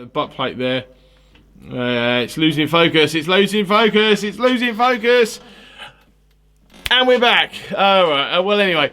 butt plate there. It's losing focus. It's losing focus. It's losing focus. And we're back. All right. Well, anyway.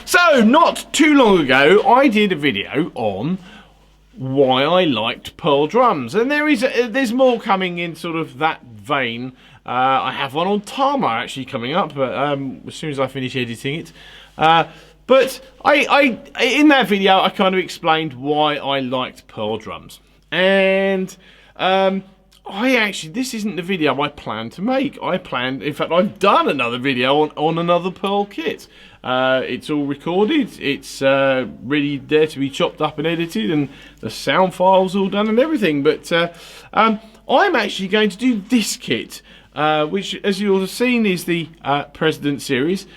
So, not too long ago, I did a video on why I liked pearl drums, and there's more coming in sort of that vein. I have one on Tama actually coming up, but as soon as I finish editing it. But I in that video I kind of explained why I liked pearl drums, and this isn't the video I planned to make. In fact, I've done another video on another pearl kit. It's all recorded, it's ready there to be chopped up and edited, and the sound file's all done and everything. But I'm actually going to do this kit, which, as you'll have seen, is the President Series.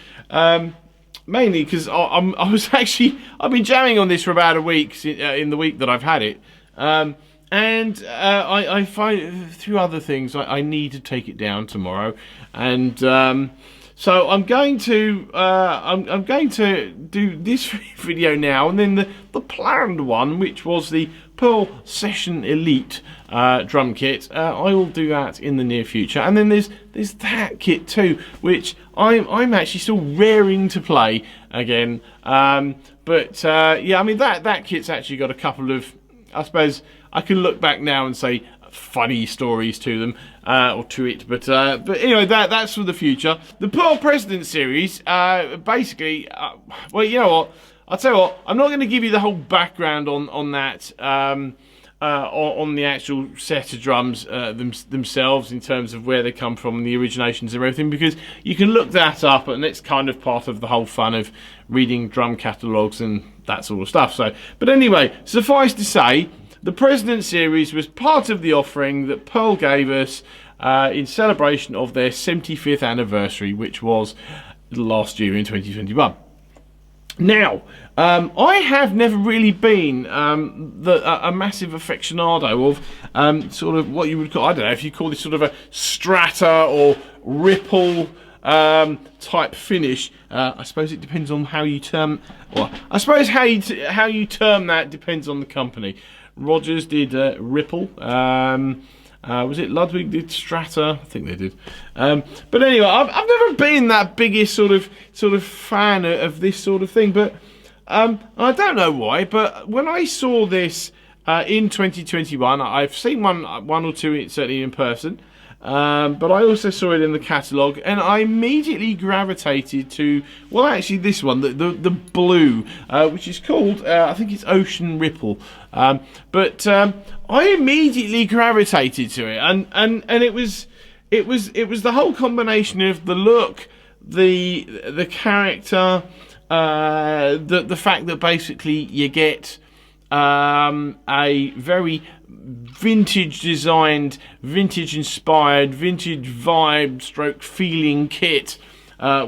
Mainly because I've been jamming on this for about a week in the week that I've had it, and I find through other things I need to take it down tomorrow, and So I'm going to I'm going to do this video now, and then the planned one, which was the Pearl Session Elite drum kit. I will do that in the near future, and then there's that kit too, which I'm actually still raring to play again. But yeah, I mean that kit's actually got a couple of, I suppose I can look back now and say, funny stories to them, or to it, but anyway, that's for the future. The Pearl President series, basically, well, you know what, I'll tell you what, I'm not going to give you the whole background on that, on the actual set of drums themselves, in terms of where they come from and the originations and everything, because you can look that up, and it's kind of part of the whole fun of reading drum catalogues and that sort of stuff. So, but anyway, suffice to say, the President series was part of the offering that Pearl gave us in celebration of their 75th anniversary, which was last year in 2021. Now, I have never really been a massive aficionado of sort of what you would call, I don't know if you call this sort of a strata or ripple type finish. I suppose it depends on how you term. Well, I suppose how you term that depends on the company. Rogers did Ripple. Was it Ludwig did Strata? I think they did. But anyway, I've never been that biggest sort of fan of this sort of thing. But I don't know why. But when I saw this in 2021, I've seen one or two certainly in person. But I also saw it in the catalogue, and I immediately gravitated to, well, actually this one, the blue, which is called, I think it's Ocean Ripple. But I immediately gravitated to it, and it was the whole combination of the look, the character, the fact that basically you get a very vintage designed, vintage inspired, vintage vibe stroke feeling kit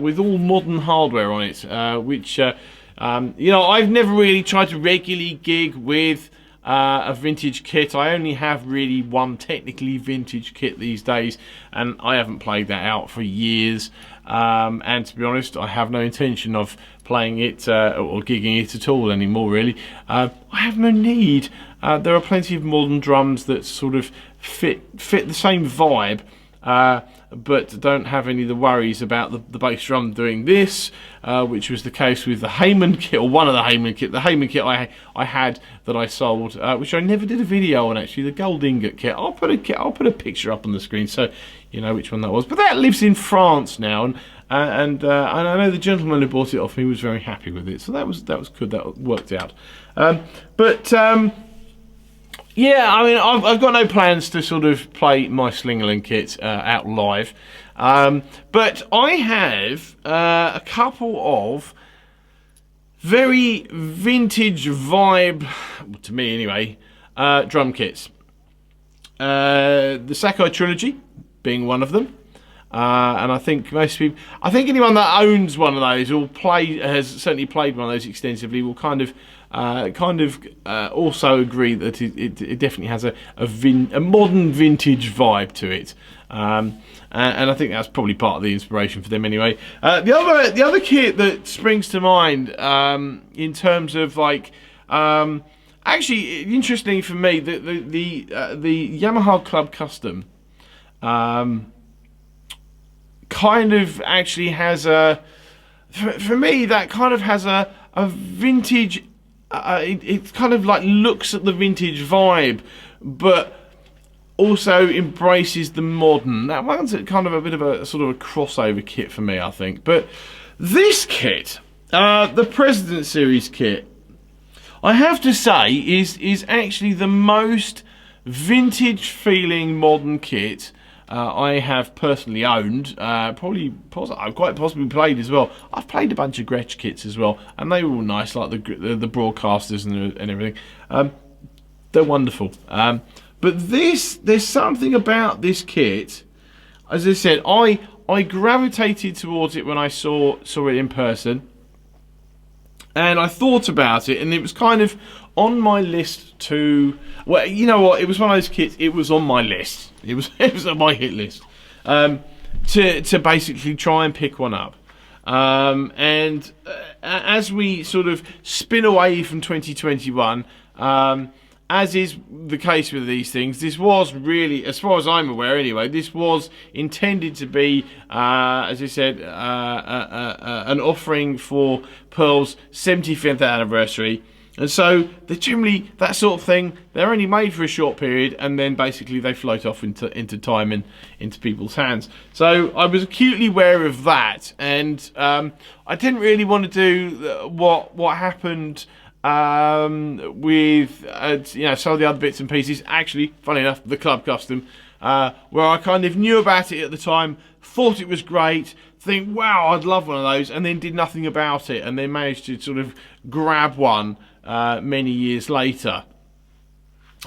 with all modern hardware on it, which you know, I've never really tried to regularly gig with a vintage kit. I only have really one technically vintage kit these days, and I haven't played that out for years, and to be honest, I have no intention of playing it or gigging it at all anymore, really. I have no need. There are plenty of modern drums that sort of fit the same vibe, but don't have any of the worries about the bass drum doing this, which was the case with the Heyman kit, or one of the Heyman kit. The Heyman kit I had that I sold, which I never did a video on, actually, the gold ingot kit. I'll put a picture up on the screen so you know which one that was. But that lives in France now, and I know the gentleman who bought it off me was very happy with it, so that was good. That worked out. Yeah, I mean, I've got no plans to sort of play my Slingerland kit out live, but I have a couple of very vintage vibe, to me anyway, drum kits. The Sakai Trilogy being one of them. And I think most people, I think anyone that owns one of those or has certainly played one of those extensively will kind of also agree that it definitely has a modern vintage vibe to it. And I think that's probably part of the inspiration for them anyway. The other kit that springs to mind in terms of like, actually interesting for me, the Yamaha Club Custom kind of actually has for me that kind of has a vintage, it kind of like looks at the vintage vibe but also embraces the modern. That one's kind of a bit of a sort of a crossover kit for me, I think. But this kit, the President Series kit, I have to say is actually the most vintage feeling modern kit I have personally owned. I've quite possibly played as well. I've played a bunch of Gretsch kits as well, and they were all nice, like the broadcasters and everything. They're wonderful. But there's something about this kit. As I said, I gravitated towards it when I saw it in person, and I thought about it, and it was kind of on my list to, well, you know what, it was one of those kits, it was on my list. It was on my hit list. to basically try and pick one up. And as we sort of spin away from 2021, as is the case with these things, this was really, as far as I'm aware anyway, this was intended to be, as I said, an offering for Pearl's 75th anniversary. And so they're generally, that sort of thing, they're only made for a short period, and then basically they float off into time and into people's hands. So I was acutely aware of that, and I didn't really want to do what happened with some of the other bits and pieces. Actually, funny enough, the Club Custom, where I kind of knew about it at the time, thought it was great, think, wow, I'd love one of those, and then did nothing about it, and then managed to sort of grab one many years later.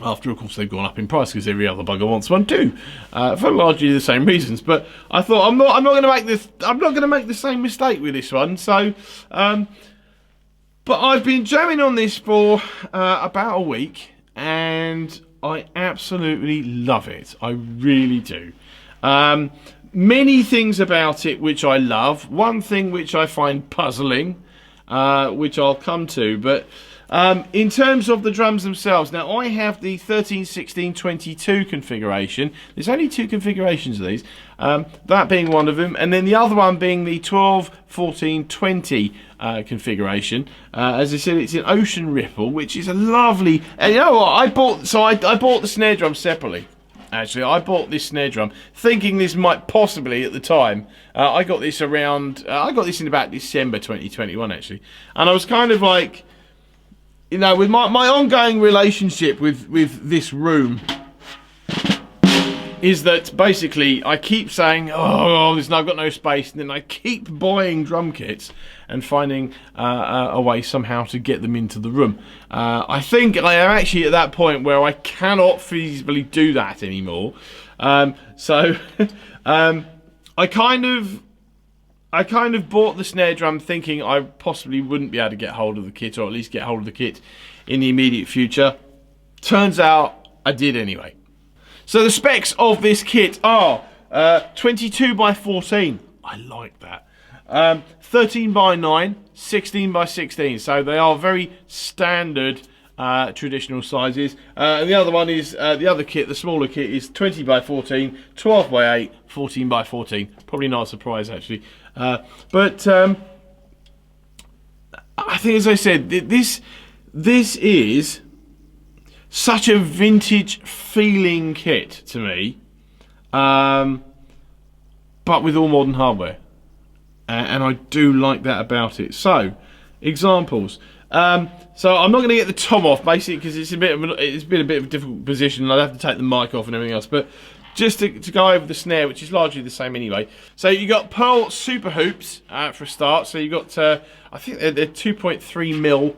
After, of course, they've gone up in price because every other bugger wants one too, for largely the same reasons. But I thought I'm not going to make this. I'm not going to make the same mistake with this one. So, but I've been jamming on this for about a week, and I absolutely love it. I really do. Many things about it which I love. One thing which I find puzzling, which I'll come to, but. In terms of the drums themselves, now I have the 13, 16, 22 configuration. There's only two configurations of these, that being one of them, and then the other one being the 12, 14, 20 configuration. As I said, it's an Ocean Ripple, which is a lovely. And you know what? I bought the snare drum separately. Actually, I bought this snare drum thinking this might possibly, at the time, I got this around. I got this in about December 2021, actually, and I was kind of like. You know, with my ongoing relationship with this room is that basically I keep saying, I've got no space, and then I keep buying drum kits and finding a way somehow to get them into the room. I think I am actually at that point where I cannot feasibly do that anymore. So I kind of bought the snare drum thinking I possibly wouldn't be able to get hold of the kit, or at least get hold of the kit in the immediate future. Turns out I did anyway. So the specs of this kit are 22 by 14. I like that. 13 by 9, 16 by 16. So they are very standard traditional sizes. And the other one is the other kit, the smaller kit, is 20 by 14, 12 by 8, 14 by 14. Probably not a surprise actually. But I think, as I said, this is such a vintage feeling kit to me, but with all modern hardware, and I do like that about it. So, examples. So I'm not going to get the tom off, basically, because it's been a bit of a difficult position. I'd have to take the mic off and everything else, but. Just to go over the snare, which is largely the same anyway. So you got Pearl Super Hoops for a start. So you got, I think they're 2.3 mil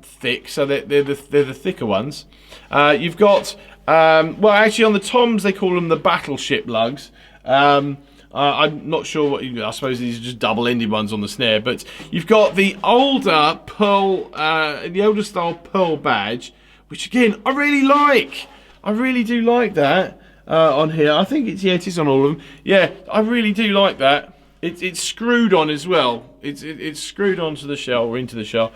thick. So they're the thicker ones. You've got, well, actually on the toms they call them the Battleship lugs. I'm not sure what I suppose these are just double-ended ones on the snare. But you've got the older Pearl, the older style Pearl badge, which again I really like. I really do like that. On here, I think it is on all of them. Yeah, I really do like that. It's screwed on as well. It's screwed onto the shell or into the shell.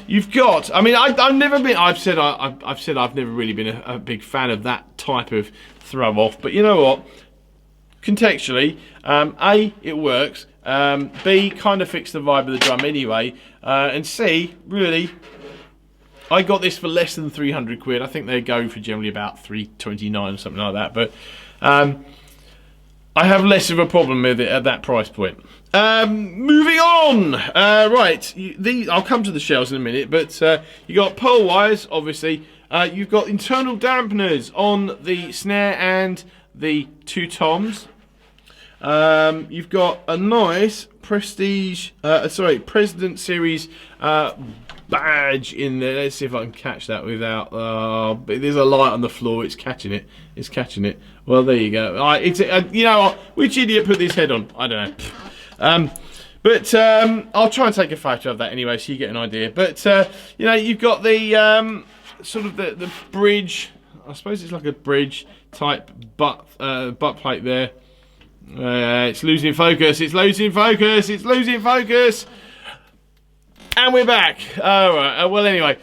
You've got. I mean, I've never been. I've said I've never really been a big fan of that type of throw off. But you know what? Contextually, A, it works. B, kind of fixed the vibe of the drum anyway. And C, really. I got this for less than 300 quid. I think they go for generally about 329 or something like that. But I have less of a problem with it at that price point. Moving on. Right, I'll come to the shells in a minute. But you got Pearl wires, obviously. You've got internal dampeners on the snare and the two toms. You've got a nice President Series badge in there. Let's see if I can catch that without. But there's a light on the floor. It's catching it. It's catching it. Well, there you go. You know, which idiot put this head on? I don't know. But I'll try and take a photo of that anyway, so you get an idea. But you know, you've got the sort of the bridge. I suppose it's like a bridge type butt plate there. It's losing focus. It's losing focus. It's losing focus. And we're back. All right. Well, anyway.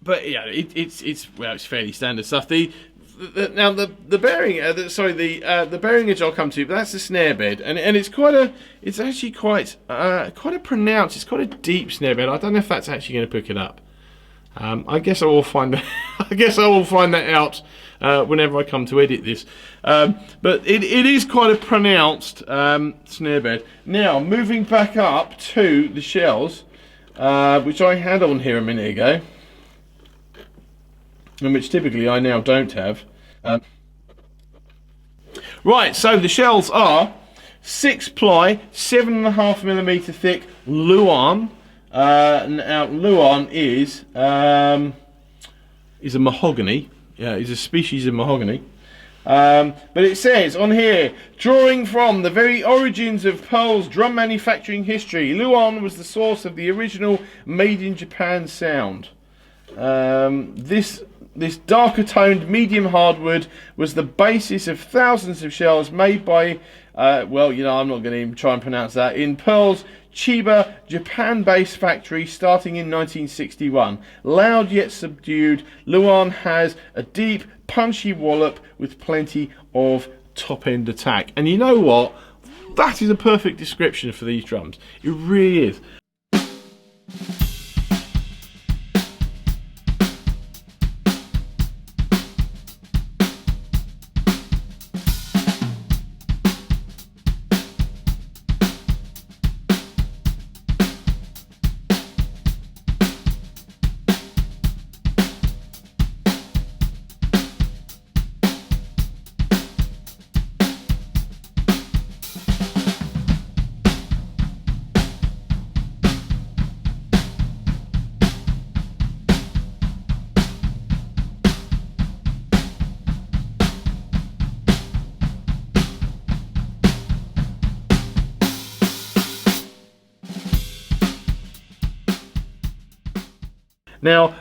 But yeah, it's fairly standard stuff. The bearing, the bearing edge I'll come to, but that's the snare bed, and it's actually quite a pronounced. It's quite a deep snare bed. I don't know if that's actually going to pick it up. I guess I will find that. I guess I will find that out whenever I come to edit this. But it is quite a pronounced snare bed. Now moving back up to the shells, which I had on here a minute ago, and which typically I now don't have. Right, so the shells are 6-ply, 7.5mm thick Luan. Now Luan is a mahogany. Yeah, it's a species of mahogany. But it says on here, drawing from the very origins of Pearl's drum manufacturing history, Luan was the source of the original made in Japan sound. This darker toned medium hardwood was the basis of thousands of shells made by, well, you know, I'm not going to even try and pronounce that, in Pearl's Chiba, Japan-based factory starting in 1961. Loud yet subdued, Luan has a deep, punchy wallop with plenty of top-end attack. And you know what? That is a perfect description for these drums. It really is. Now,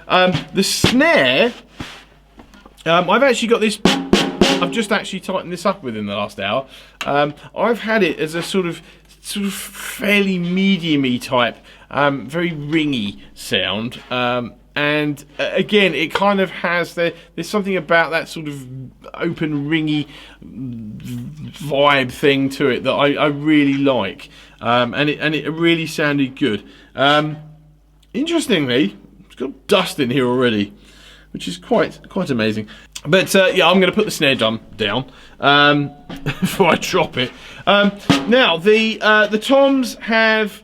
the snare, I've actually got this, I've just actually tightened this up within the last hour. I've had it as a sort of fairly medium-y type, very ringy sound. And again, it kind of has, there's something about that sort of open, ringy vibe thing to it that I really like. And it really sounded good. Interestingly, got dust in here already, which is quite amazing. But yeah, I'm going to put the snare drum down before I drop it. Now the toms have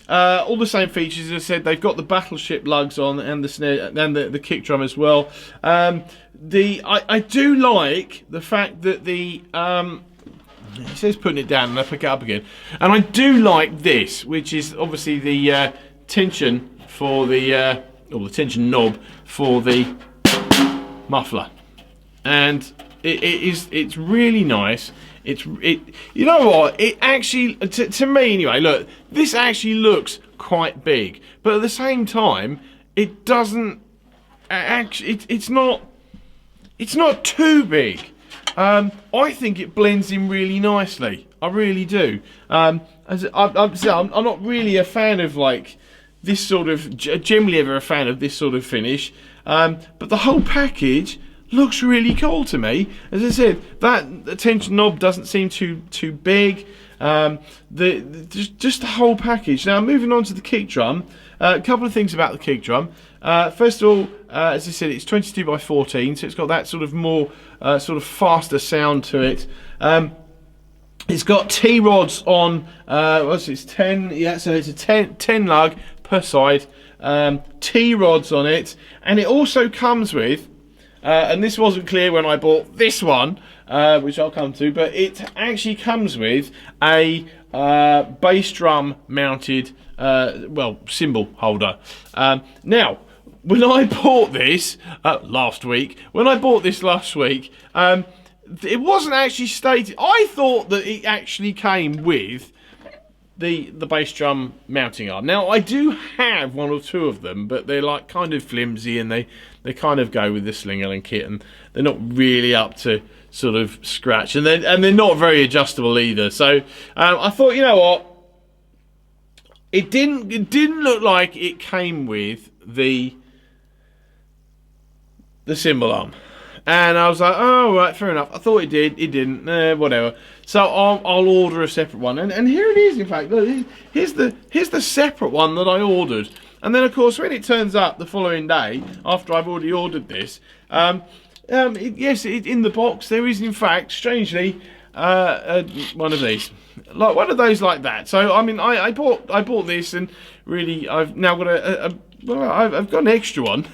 all the same features. As I said, they've got the battleship lugs on and the snare and the kick drum as well. I do like the fact that he says putting it down and I pick it up again, and I do like this, which is obviously the tension for the or the tension knob for the muffler, and it's really nice. You know what, it actually to me anyway, look, this actually looks quite big, but at the same time it doesn't actually, it's not too big. I think it blends in really nicely, I really do. I'm not really a fan of like this sort of, generally ever a fan of this sort of finish, but the whole package looks really cool to me. As I said, the tension knob doesn't seem too big. Just the whole package. Now moving on to the kick drum, a couple of things about the kick drum. First of all, as I said, it's 22x14, so it's got that sort of more sort of faster sound to it. It's got T-rods on, it's 10, yeah, so it's a 10 lug per side, T-rods on it, and it also comes with, and this wasn't clear when I bought this one, which I'll come to, but it actually comes with a bass drum mounted, well, cymbal holder. Now, when I bought this last week, it wasn't actually stated. I thought that it actually came with the bass drum mounting arm. Now I do have one or two of them, but they're like kind of flimsy, and they kind of go with the Slingerland kit, and they're not really up to sort of scratch, and they're not very adjustable either. So I thought, you know what, it didn't look like it came with the cymbal arm. And I was like, oh, right, fair enough. I thought it did. It didn't. Whatever. So I'll order a separate one. And here it is, in fact. Look, here's the separate one that I ordered. And then, of course, when it turns up the following day, after I've already ordered this, yes, in the box, there is, in fact, strangely, one of these. Like one of those like that. So, I mean, I bought this, and really, I've now got I've got an extra one.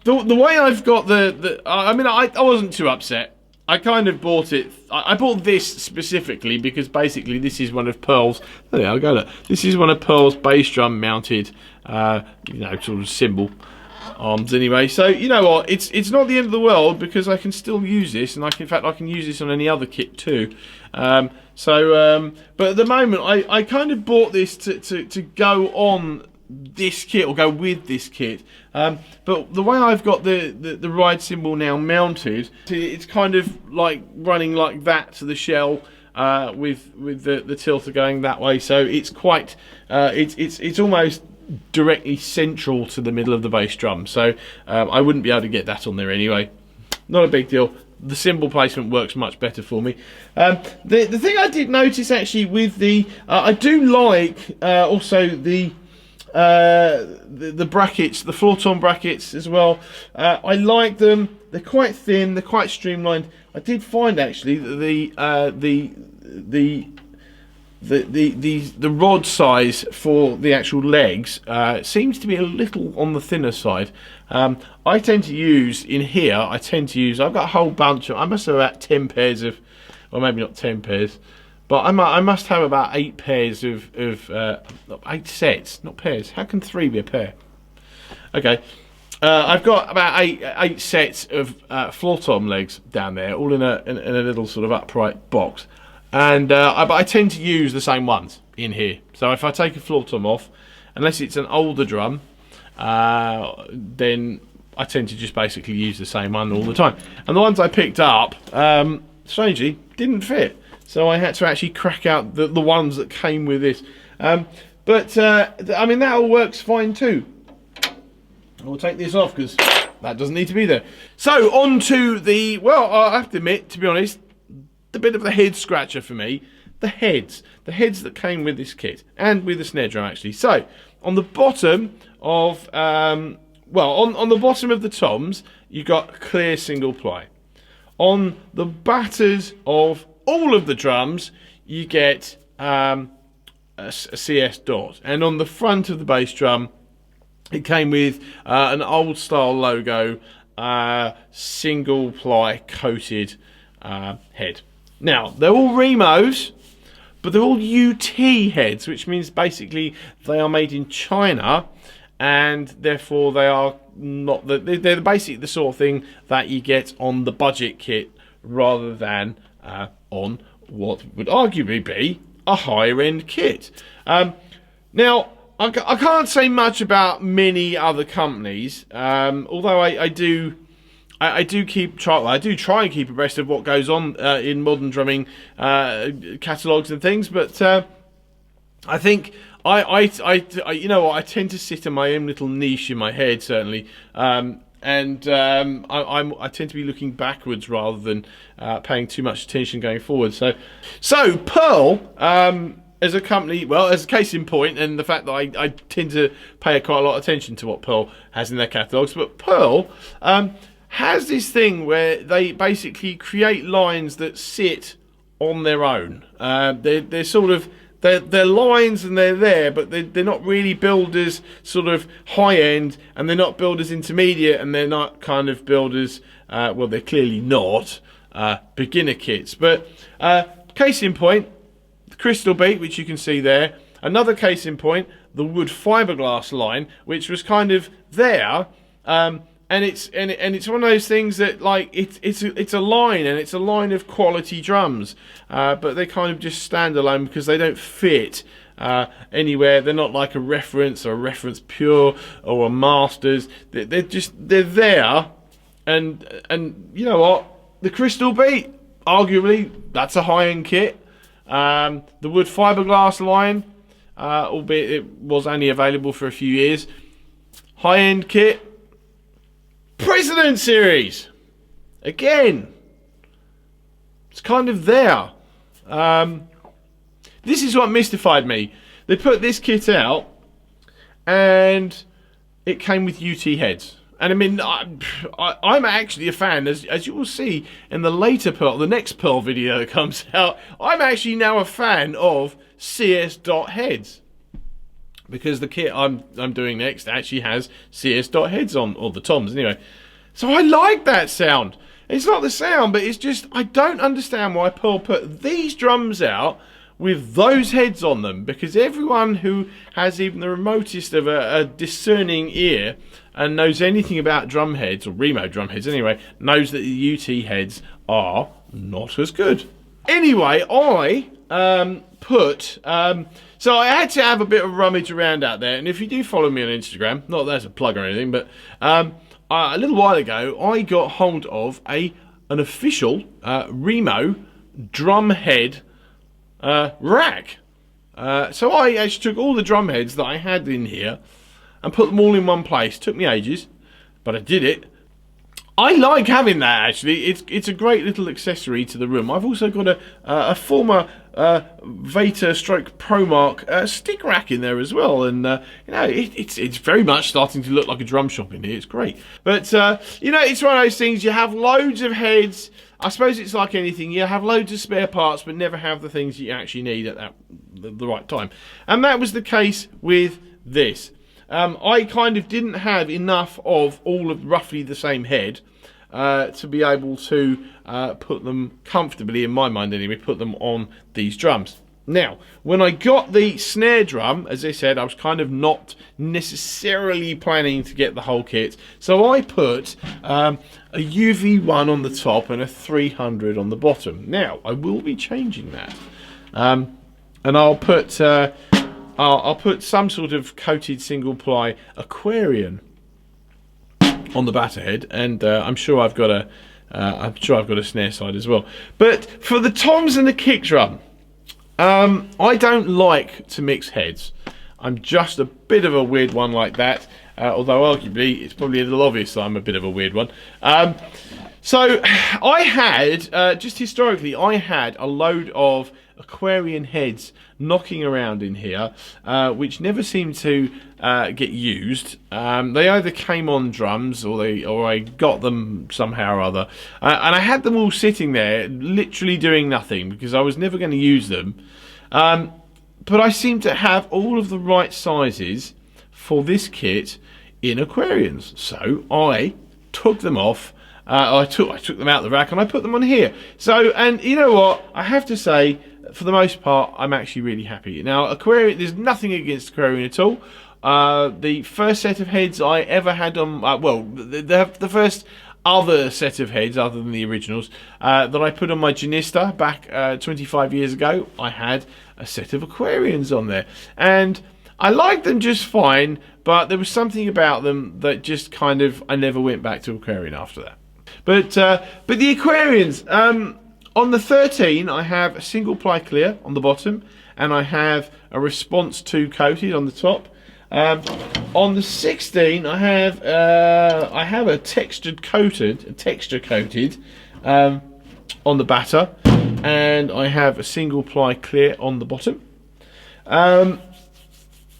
The way I've got I mean, I wasn't too upset. I kind of bought it. I bought this specifically because basically this is one of Pearl's. There, I'll go. Look. This is one of Pearl's bass drum mounted, you know, sort of cymbal arms. Anyway, so you know what? It's not the end of the world because I can still use this, and in fact I can use this on any other kit too. But at the moment I kind of bought this to go on this kit, or go with this kit, but the way I've got the ride cymbal now mounted, it's kind of like running like that to the shell, with the tilter going that way, so it's quite it's almost directly central to the middle of the bass drum, so I wouldn't be able to get that on there anyway. Not a big deal. The cymbal placement works much better for me. The thing I did notice actually with the I do like also the brackets, the floor tom brackets as well. I like them. They're quite thin. They're quite streamlined. I did find actually that the rod size for the actual legs seems to be a little on the thinner side. I tend to use in here. I've got a whole bunch of. I must have about 10 pairs of, or maybe not 10 pairs. But I must have about 8 pairs of 8 sets, not pairs. How can 3 be a pair? Okay, I've got about eight sets of floor tom legs down there, all in a little sort of upright box, and but I tend to use the same ones in here. So if I take a floor tom off, unless it's an older drum, then I tend to just basically use the same one all the time. And the ones I picked up, strangely, didn't fit. So I had to actually crack out the ones that came with this. I mean, that all works fine too. We'll take this off because that doesn't need to be there. So on to the, well, I have to admit, to be honest, the bit of the head scratcher for me, the heads that came with this kit and with the snare drum actually. So on the bottom of, on the bottom of the toms, you got clear single ply. On the batters of all of the drums, you get a CS dot, and on the front of the bass drum, it came with an old style logo, single ply coated head. Now they're all Remos, but they're all UT heads, which means basically they are made in China, and therefore they are not. They're basically the sort of thing that you get on the budget kit rather than on what would arguably be a higher end kit. Now I can't say much about many other companies, although I do try and keep abreast of what goes on in modern drumming catalogues and things, but I think you know what, I tend to sit in my own little niche in my head, certainly, and I tend to be looking backwards rather than paying too much attention going forward. So Pearl, as a company, well, as a case in point, and the fact that I tend to pay quite a lot of attention to what Pearl has in their catalogues, but Pearl has this thing where they basically create lines that sit on their own. They're sort of, they're lines and they're there, but they're not really billed as sort of high end, and they're not billed as intermediate, and they're not kind of billed as, well, they're clearly not beginner kits. But case in point, the Crystal Beat, which you can see there. Another case in point, the wood fiberglass line, which was kind of there, and it's one of those things that, like, it's a line, and it's a line of quality drums, but they kind of just stand alone because they don't fit anywhere. They're not like a Reference or a Reference Pure or a Masters. They're there, and you know what? The Crystal Beat, arguably, that's a high-end kit. The wood fiberglass line, albeit it was only available for a few years, high-end kit. President Series, again, it's kind of there. This is what mystified me. They put this kit out, and it came with UT heads. And I mean, I'm actually a fan, as you will see in the later Pearl, the next Pearl video that comes out. I'm actually now a fan of CS dot heads, because the kit I'm doing next actually has CS dot heads on, or the toms anyway. So I like that sound. It's not the sound, but it's just, I don't understand why Pearl put these drums out with those heads on them, because everyone who has even the remotest of a discerning ear and knows anything about drum heads, or Remo drum heads anyway, knows that the UT heads are not as good. Anyway, I so I had to have a bit of rummage around out there, and if you do follow me on Instagram, not that as a plug or anything, but a little while ago I got hold of an official Remo drum head rack. So I actually took all the drum heads that I had in here and put them all in one place. Took me ages, but I did it. I like having that, actually. It's a great little accessory to the room. I've also got a former Vater stroke Promark stick rack in there as well, and you know, it's very much starting to look like a drum shop in here. It's great, but you know, it's one of those things. You have loads of heads. I suppose it's like anything. You have loads of spare parts, but never have the things you actually need at the right time. And that was the case with this. I kind of didn't have enough of all of roughly the same head to be able to put them comfortably, in my mind anyway, put them on these drums. Now, when I got the snare drum, as I said, I was kind of not necessarily planning to get the whole kit. So I put a UV1 on the top and a 300 on the bottom. Now, I will be changing that. And I'll put some sort of coated single ply Aquarian on the batter head, and I'm sure I've got a snare side as well. But for the toms and the kick drum, I don't like to mix heads. I'm just a bit of a weird one like that, although arguably it's probably a little obvious that I'm a bit of a weird one. So I had, just historically, I had a load of Aquarian heads knocking around in here, which never seemed to get used. They either came on drums, or I got them somehow or other, and I had them all sitting there, literally doing nothing, because I was never going to use them. But I seem to have all of the right sizes for this kit in Aquarians, so I took them off. I took them out of the rack and I put them on here. So, and you know what? I have to say, for the most part, I'm actually really happy. Now, Aquarian, there's nothing against Aquarian at all. The first set of heads I ever had on, well, the first other set of heads, other than the originals, that I put on my Janista back 25 years ago, I had a set of Aquarians on there. And I liked them just fine, but there was something about them that just kind of, I never went back to Aquarian after that. But the Aquarians, on the 13, I have a single ply clear on the bottom, and I have a Response 2 coated on the top. On the 16, I have a texture coated on the batter, and I have a single ply clear on the bottom.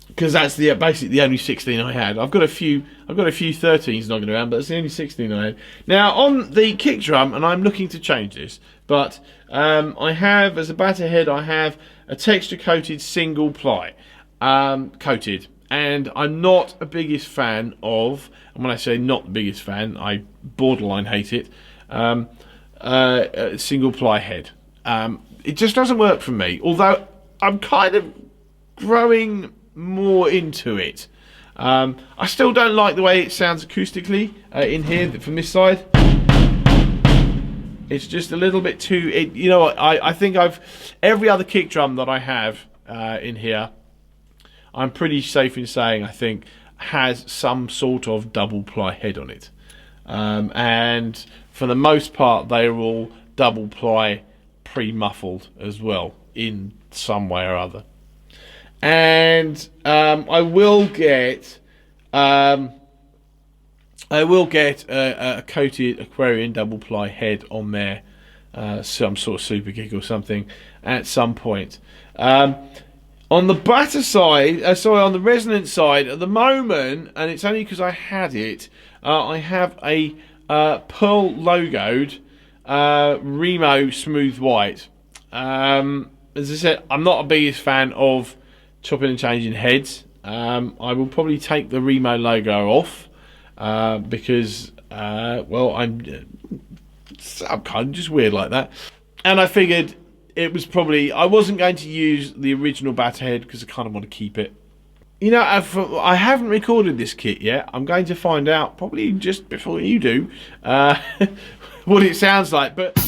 Because that's basically the only 16 I had. I've got a few 13s knocking around, but that's the only 16 I had. Now on the kick drum, and I'm looking to change this, but I have, as a batter head, I have a texture coated single ply coated, and I'm not a biggest fan of, and when I say not the biggest fan, I borderline hate it, single ply head. It just doesn't work for me, although I'm kind of growing more into it. I still don't like the way it sounds acoustically in here from this side. It's just a little bit too... you know what, I think every other kick drum that I have in here, I'm pretty safe in saying, I think, has some sort of double ply head on it. And for the most part, they're all double ply pre-muffled as well, in some way or other. And I will get a coated Aquarian double ply head on there, some sort of super gig or something at some point. On the batter side, on the resonance side, at the moment, and it's only because I had it, I have a Pearl logoed Remo Smooth White. As I said, I'm not a biggest fan of chopping and changing heads. I will probably take the Remo logo off because, well, I'm kind of just weird like that. And I figured it was probably... I wasn't going to use the original batter head because I kind of want to keep it. You know, I haven't recorded this kit yet. I'm going to find out probably just before you do what it sounds like. But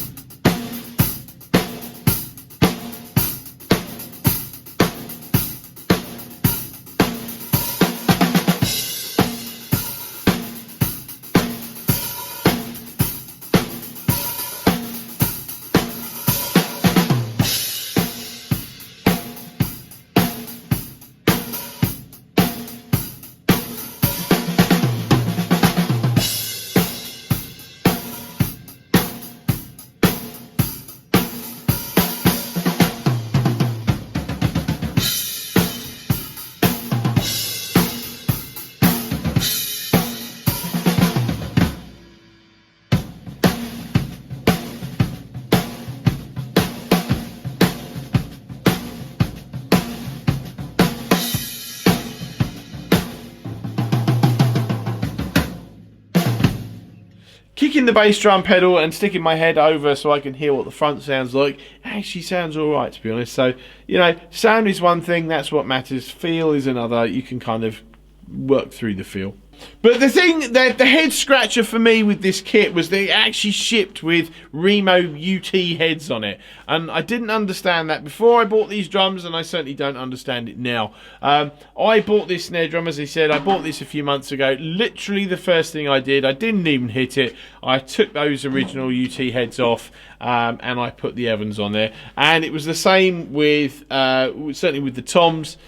kicking the bass drum pedal and sticking my head over so I can hear what the front sounds like actually sounds alright, to be honest. So, you know, sound is one thing, that's what matters. Feel is another. You can kind of work through the feel. But the thing, the head scratcher for me with this kit was that it actually shipped with Remo UT heads on it. And I didn't understand that before I bought these drums, and I certainly don't understand it now. I bought this snare drum, as I said, I bought this a few months ago. Literally the first thing I did, I didn't even hit it. I took those original UT heads off, and I put the Evans on there. And it was the same with, certainly with the Toms.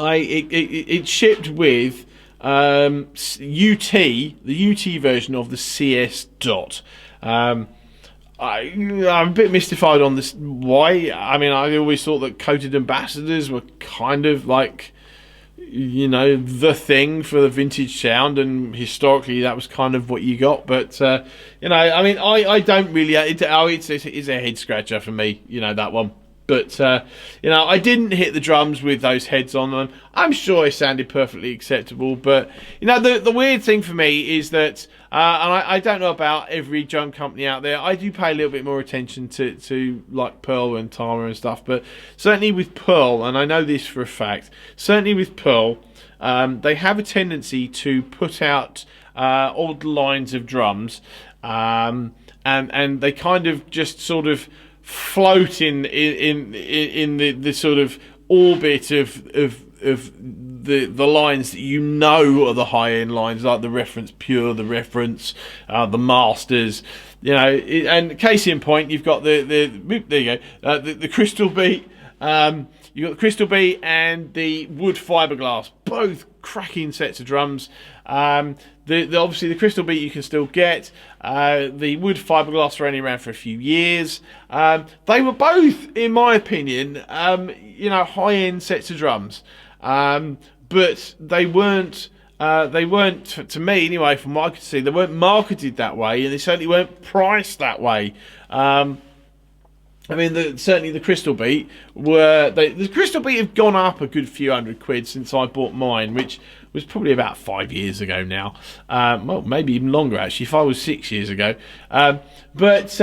It shipped with UT, the UT version of the CS Dot. I'm a bit mystified on this. Why? I mean, I always thought that coated ambassadors were kind of like, you know, the thing for the vintage sound, and historically that was kind of what you got. But you know, I mean, I don't really. It's a head scratcher for me. You know, that one. But, you know, I didn't hit the drums with those heads on them. I'm sure it sounded perfectly acceptable. But, you know, the weird thing for me is that, and I don't know about every drum company out there, I do pay a little bit more attention to like Pearl and Tama and stuff. But certainly with Pearl, and I know this for a fact, certainly with Pearl, they have a tendency to put out odd lines of drums. And they kind of just sort of float in the sort of orbit of the lines that you know are the high end lines, like the Reference Pure, the Reference, the Masters, you know. And case in point, you've got there you go, the Crystal Beat. You got the Crystal Beat and the Wood Fiberglass, both cracking sets of drums. Obviously the Crystal Beat you can still get. The Wood Fiberglass are only around for a few years. They were both, in my opinion, you know, high-end sets of drums, but they weren't. To me anyway, from what I could see, they weren't marketed that way, and they certainly weren't priced that way. I mean, certainly the Crystal Beat the Crystal Beat have gone up a good few £100 since I bought mine, which was probably about 5 years ago now. Well, maybe even longer actually, 5 or 6 years ago. But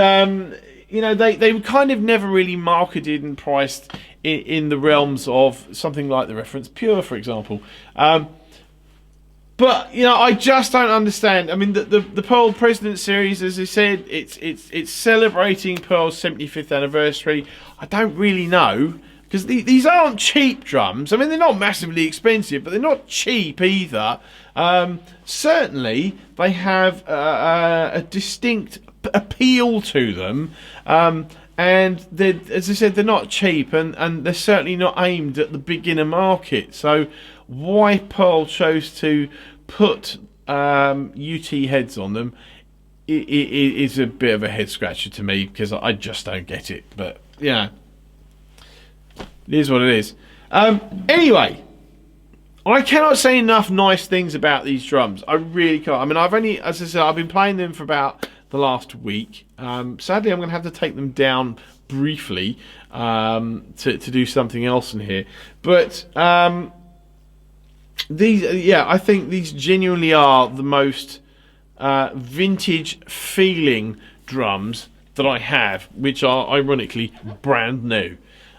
you know, they were kind of never really marketed and priced in the realms of something like the Reference Pure, for example. But you know, I just don't understand. I mean, the Pearl President series, as I said, it's celebrating Pearl's 75th anniversary. I don't really know, because these aren't cheap drums. I mean, they're not massively expensive, but they're not cheap either. Certainly, they have a distinct appeal to them. And as I said, they're not cheap, and they're certainly not aimed at the beginner market. So why Pearl chose to put UT heads on them is a bit of a head scratcher to me, because I just don't get it. But yeah, it is what it is. Anyway, I cannot say enough nice things about these drums. I really can't. I mean, as I said, I've been playing them for about the last week. Sadly, I'm going to have to take them down briefly to do something else in here. But I think these genuinely are the most vintage feeling drums that I have, which are ironically brand new.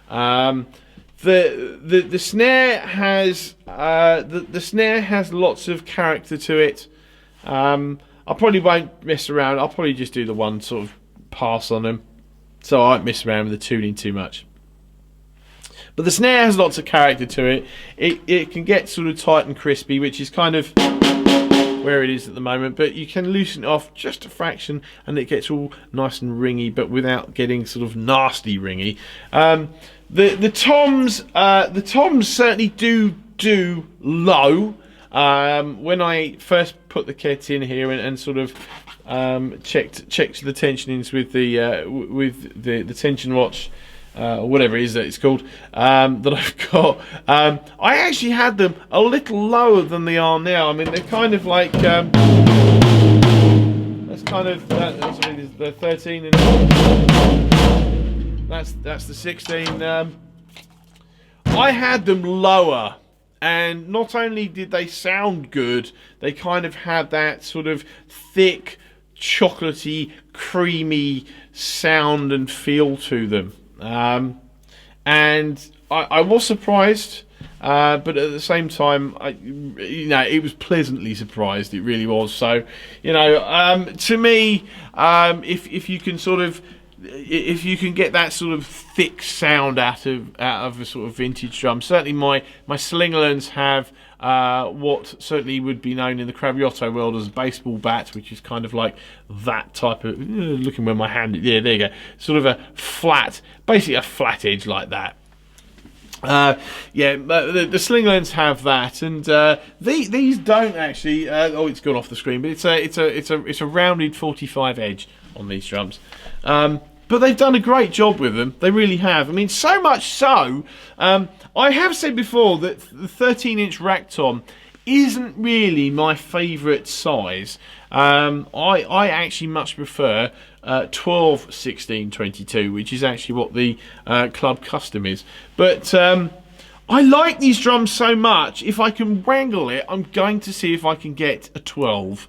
The snare has the snare has lots of character to it. I probably won't mess around. I'll probably just do the one sort of pass on them, so I won't mess around with the tuning too much. But the snare has lots of character to it. It can get sort of tight and crispy, which is kind of where it is at the moment. But you can loosen it off just a fraction, and it gets all nice and ringy, but without getting sort of nasty ringy. The toms certainly do low. When I first put the kit in here and sort of checked the tensionings with the tension watch, or whatever it is that it's called, that I've got, I actually had them a little lower than they are now. I mean, they're kind of like that's kind of that's the 13 and that's the 16. I had them lower. And not only did they sound good, they kind of had that sort of thick, chocolatey, creamy sound and feel to them. And I was surprised, but at the same time, it was pleasantly surprised. It really was. So, to me, if you can sort of, if you can get that sort of thick sound out of a sort of vintage drum, certainly my Slingerlands have what certainly would be known in the Craviotto world as a baseball bat, which is kind of like that type of, looking where my hand is, yeah, there you go, sort of a flat, basically a flat edge like that. The Slingerlands have that, and these don't actually. It's gone off the screen, but it's a rounded 45 edge on these drums. But they've done a great job with them. They really have. I mean, so much so. I have said before that the 13-inch rack tom isn't really my favourite size. I actually much prefer 12, 16, 22, which is actually what the Club Custom is. But I like these drums so much, if I can wangle it, I'm going to see if I can get a 12.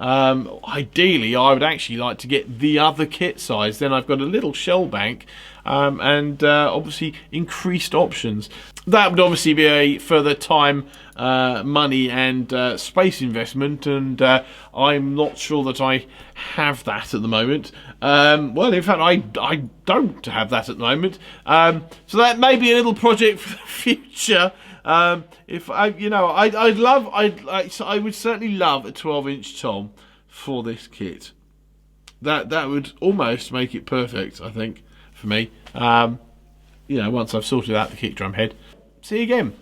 Ideally, I would actually like to get the other kit size. Then I've got a little shell bank and obviously increased options. That would obviously be a further time, money and space investment, and I'm not sure that I have that at the moment. Well, in fact, I don't have that at the moment. So that may be a little project for the future. If I, I would certainly love a 12-inch tom for this kit. That would almost make it perfect, I think, for me. Once I've sorted out the kick drum head. See you again.